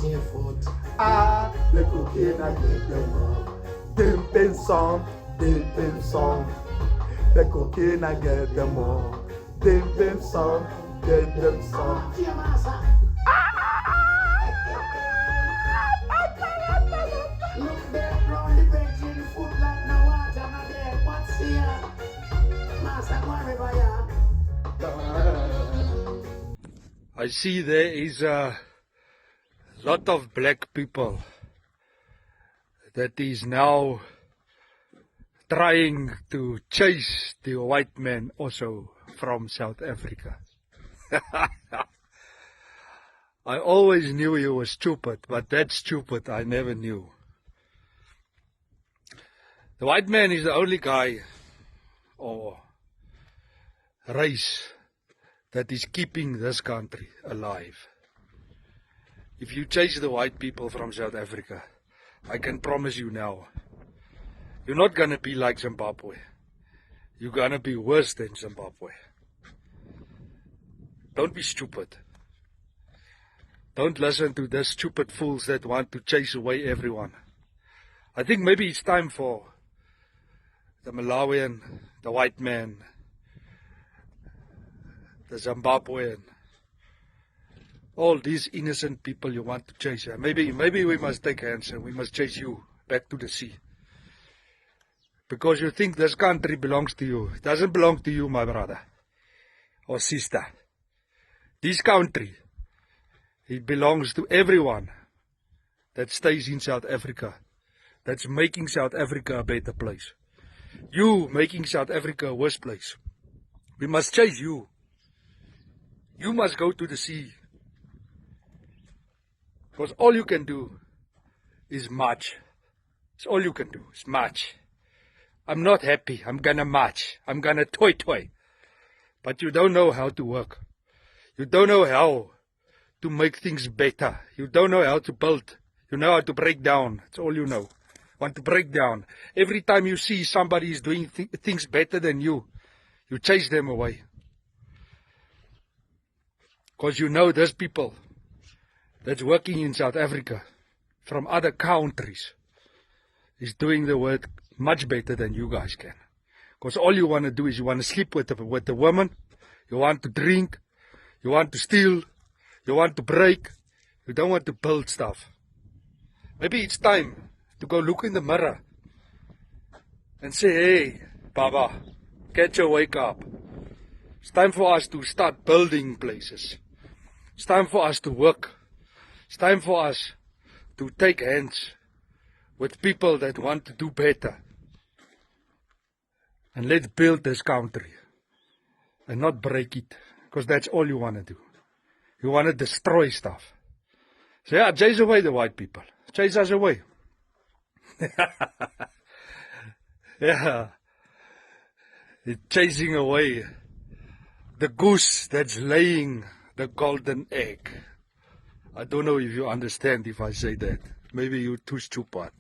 party foot. Ah, the cocaine I get them up. Dimping song, dimping song. The cocaine I get them all. Dimping song, get them song. Look there round the virgin foot like no water no there. What's here? Master, go river ya. I see there is a lot of black people that is now trying to chase the white man also from South Africa. I always knew he was stupid, but that stupid I never knew. The white man is the only guy or race that is keeping this country alive. If you chase the white people from South Africa, I can promise you now, you're not going to be like Zimbabwe. You're going to be worse than Zimbabwe. Don't be stupid. Don't listen to the stupid fools that want to chase away everyone. I think maybe it's time for the Malawian, the white man, the Zimbabwean, all these innocent people you want to chase. Maybe we must take hands and we must chase you back to the sea. Because you think this country belongs to you. It doesn't belong to you, my brother or sister. This country, it belongs to everyone that stays in South Africa, that's making South Africa a better place. You making South Africa a worse place. We must chase you. You must go to the sea. Because all you can do is march. It's all you can do is march. I'm not happy. I'm gonna march. I'm gonna toy. But you don't know how to work. You don't know how to make things better. You don't know how to build. You know how to break down. That's all you know. Want to break down. Every time you see somebody is doing things better than you chase them away. Because you know there's people that's working in South Africa from other countries is doing the work much better than you guys can. Because all you want to do is you want to sleep with the woman, you want to drink, you want to steal, you want to break, you don't want to build stuff. Maybe it's time to go look in the mirror and say, hey, Baba, get your wake up. It's time for us to start building places. It's time for us to work. It's time for us to take hands with people that want to do better. And let's build this country and not break it, because that's all you want to do. You want to destroy stuff. So yeah, chase away the white people. Chase us away. Yeah. It's chasing away the goose that's laying the golden egg. I don't know if you understand if I say that. Maybe you're too stupid.